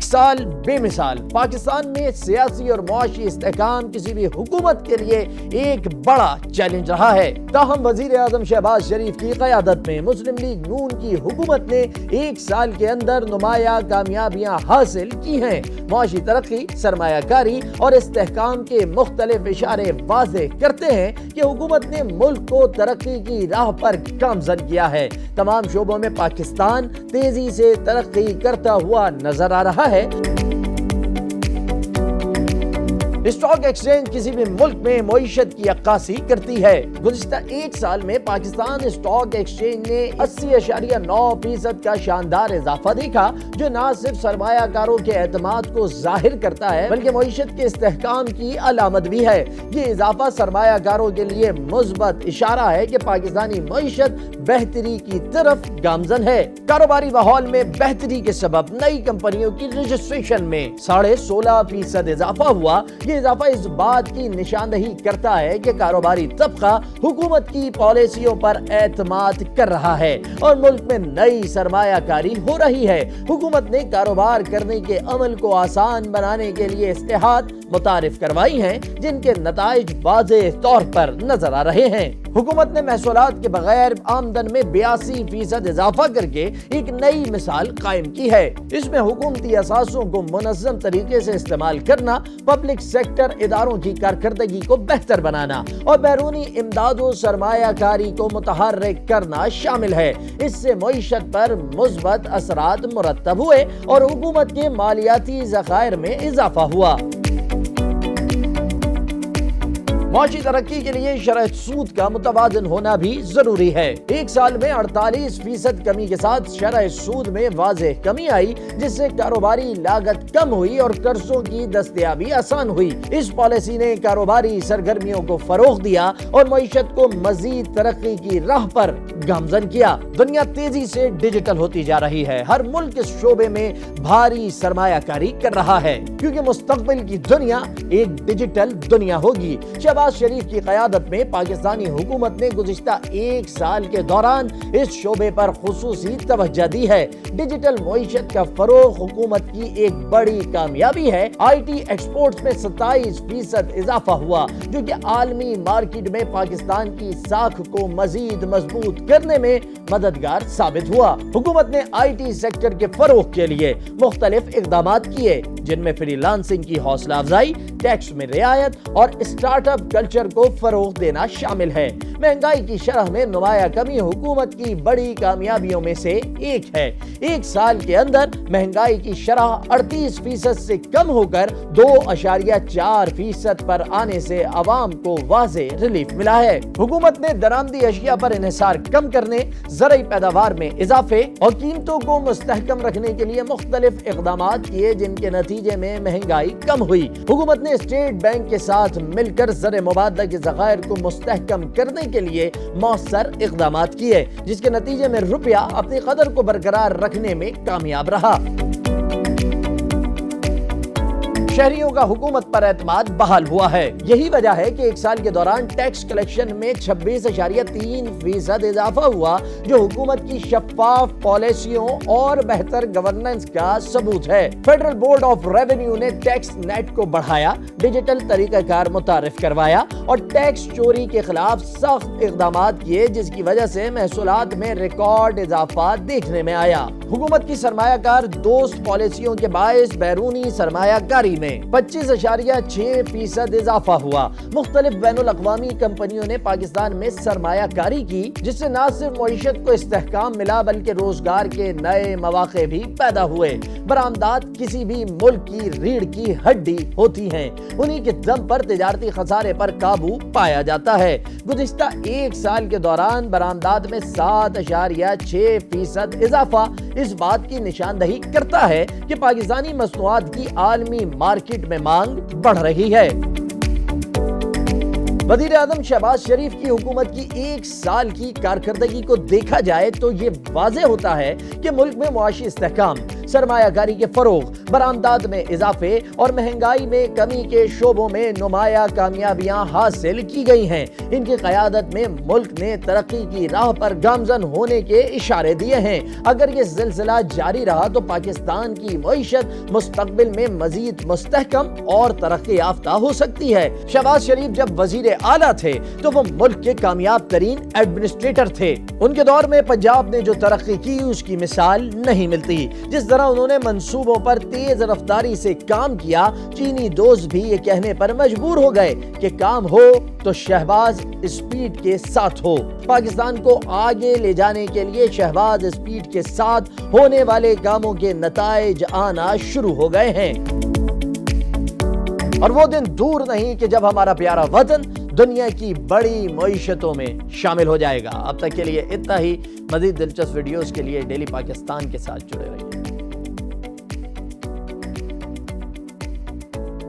ایک سال بے مثال پاکستان میں سیاسی اور معاشی استحکام کسی بھی حکومت کے لیے ایک بڑا چیلنج رہا ہے۔ تاہم وزیر اعظم شہباز شریف کی قیادت میں مسلم لیگ نون کی حکومت نے ایک سال کے اندر نمایاں کامیابیاں حاصل کی ہیں۔ معاشی ترقی، سرمایہ کاری اور استحکام کے مختلف اشارے واضح کرتے ہیں کہ حکومت نے ملک کو ترقی کی راہ پر گامزن کیا ہے۔ تمام شعبوں میں پاکستان تیزی سے ترقی کرتا ہوا نظر آ رہا ہے۔ اسٹاک ایکسچینج کسی بھی ملک میں معیشت کی عکاسی کرتی ہے۔ گزشتہ ایک سال میں پاکستان اسٹاک ایکسچینج نے 80.9% کا شاندار اضافہ دیکھا، جو نہ صرف سرمایہ کاروں کے اعتماد کو ظاہر کرتا ہے بلکہ معیشت کے استحکام کی علامت بھی ہے۔ یہ اضافہ سرمایہ کاروں کے لیے مثبت اشارہ ہے کہ پاکستانی معیشت بہتری کی طرف گامزن ہے۔ کاروباری ماحول میں بہتری کے سبب نئی کمپنیوں کی رجسٹریشن میں 16.5% اضافہ ہوا۔ یہ اضافہ اس بات کی نشاندہی کرتا ہے کہ کاروباری طبقہ حکومت کی پالیسیوں پر اعتماد کر رہا ہے اور ملک میں نئی سرمایہ کاری ہو رہی ہے۔ حکومت نے کاروبار کرنے کے عمل کو آسان بنانے کے لیے اصلاحات متعارف کروائی ہیں، جن کے نتائج واضح طور پر نظر آ رہے ہیں۔ حکومت نے محصولات کے بغیر آمدن میں 82% اضافہ کر کے ایک نئی مثال قائم کی ہے۔ اس میں حکومتی اثاثوں کو منظم طریقے سے استعمال کرنا، پبلک سیکٹر اداروں کی کارکردگی کو بہتر بنانا اور بیرونی امداد و سرمایہ کاری کو متحرک کرنا شامل ہے۔ اس سے معیشت پر مثبت اثرات مرتب ہوئے اور حکومت کے مالیاتی ذخائر میں اضافہ ہوا۔ معاشی ترقی کے لیے شرح سود کا متوازن ہونا بھی ضروری ہے۔ ایک سال میں 48% کمی کے ساتھ شرح سود میں واضح کمی آئی، جس سے کاروباری لاگت کم ہوئی اور قرضوں کی دستیابی آسان ہوئی۔ اس پالیسی نے کاروباری سرگرمیوں کو فروغ دیا اور معیشت کو مزید ترقی کی راہ پر گامزن کیا۔ دنیا تیزی سے ڈیجیٹل ہوتی جا رہی ہے۔ ہر ملک اس شعبے میں بھاری سرمایہ کاری کر رہا ہے، کیونکہ مستقبل کی دنیا ایک ڈیجیٹل دنیا ہوگی۔ شہباز شریف کی قیادت میں پاکستانی حکومت نے گزشتہ ایک سال کے دوران اس شعبے پر خصوصی توجہ دی ہے۔ ڈیجیٹل معیشت کا فروغ حکومت کی ایک بڑی کامیابی ہے۔ آئی ٹی ایکسپورٹس میں 27% اضافہ ہوا، جو کہ عالمی مارکیٹ میں پاکستان کی ساکھ کو مزید مضبوط کرنے میں مددگار ثابت ہوا۔ حکومت نے آئی ٹی سیکٹر کے فروغ کے لیے مختلف اقدامات کیے، جن میں فری لانسنگ کی حوصلہ افزائی، ٹیکس میں رعایت اور اسٹارٹ اپ کلچر کو فروغ دینا شامل ہے۔ مہنگائی کی شرح میں نمایاں کمی حکومت کی بڑی کامیابیوں میں سے ایک ہے۔ ایک سال کے اندر مہنگائی کی شرح 38% سے کم ہو کر 2.4% پر آنے سے عوام کو واضح ریلیف ملا ہے۔ حکومت نے درآمدی اشیاء پر انحصار کم کرنے، زرعی پیداوار میں اضافے اور قیمتوں کو مستحکم رکھنے کے لیے مختلف اقدامات کیے، جن کے نتیجے میں مہنگائی کم ہوئی۔ حکومت نے اسٹیٹ بینک کے ساتھ مل کر زر مبادلہ کے ذخائر کو مستحکم کرنے کے لیے مؤثر اقدامات کیے، جس کے نتیجے میں روپیہ اپنی قدر کو برقرار رکھنے میں کامیاب رہا۔ شہریوں کا حکومت پر اعتماد بحال ہوا ہے۔ یہی وجہ ہے کہ ایک سال کے دوران ٹیکس کلیکشن میں 26.3% اضافہ ہوا، جو حکومت کی شفاف پالیسیوں اور بہتر گورننس کا ثبوت ہے۔ فیڈرل بورڈ آف ریونیو نے ٹیکس نیٹ کو بڑھایا، ڈیجیٹل طریقہ کار متعارف کروایا اور ٹیکس چوری کے خلاف سخت اقدامات کیے، جس کی وجہ سے محصولات میں ریکارڈ اضافہ دیکھنے میں آیا۔ حکومت کی سرمایہ کار دوست پالیسیوں کے باعث بیرونی سرمایہ کاری میں 25.6% اضافہ ہوا۔ مختلف بین الاقوامی کمپنیوں نے پاکستان میں سرمایہ کاری کی، جس سے نہ صرف معیشت کو استحکام ملا بلکہ روزگار کے نئے مواقع بھی پیدا ہوئے۔ برآمدات کسی بھی ملک کی ریڑھ کی ہڈی ہوتی ہیں، انہی کے دم پر تجارتی خسارے پر قابو پایا جاتا ہے۔ گزشتہ ایک سال کے دوران برآمدات میں 7.6% اضافہ اس بات کی نشاندہی کرتا ہے کہ پاکستانی مصنوعات کی عالمی مارکیٹ میں مانگ بڑھ رہی ہے۔ وزیر اعظم شہباز شریف کی حکومت کی ایک سال کی کارکردگی کو دیکھا جائے تو یہ واضح ہوتا ہے کہ ملک میں معاشی استحکام، سرمایہ کاری کے فروغ، برآمدات میں اضافے اور مہنگائی میں کمی کے شعبوں میں نمایاں کامیابیاں حاصل کی گئی ہیں۔ ان کی قیادت میں ملک نے ترقی کی راہ پر گامزن ہونے کے اشارے دیے ہیں۔ اگر یہ سلسلہ جاری رہا تو پاکستان کی معیشت مستقبل میں مزید مستحکم اور ترقی یافتہ ہو سکتی ہے۔ شہباز شریف جب وزیر اعلیٰ تھے تو وہ ملک کے کامیاب ترین ایڈمنسٹریٹر تھے۔ ان کے دور میں پنجاب نے جو ترقی کی اس کی مثال نہیں ملتی۔ جس طرح انہوں نے منصوبوں پر تیز رفتاری سے کام کیا، چینی دوست بھی یہ کہنے پر مجبور ہو گئے کہ کام ہو تو شہباز اسپیڈ کے ساتھ ہو۔ پاکستان کو آگے لے جانے کے لیے شہباز اسپیڈ کے ساتھ ہونے والے کاموں کے نتائج آنا شروع ہو گئے ہیں، اور وہ دن دور نہیں کہ جب ہمارا پیارا وطن دنیا کی بڑی معیشتوں میں شامل ہو جائے گا۔ اب تک کے لیے اتنا ہی۔ مزید دلچسپ ویڈیوز کے لیے ڈیلی پاکستان کے ساتھ جڑے رہیے۔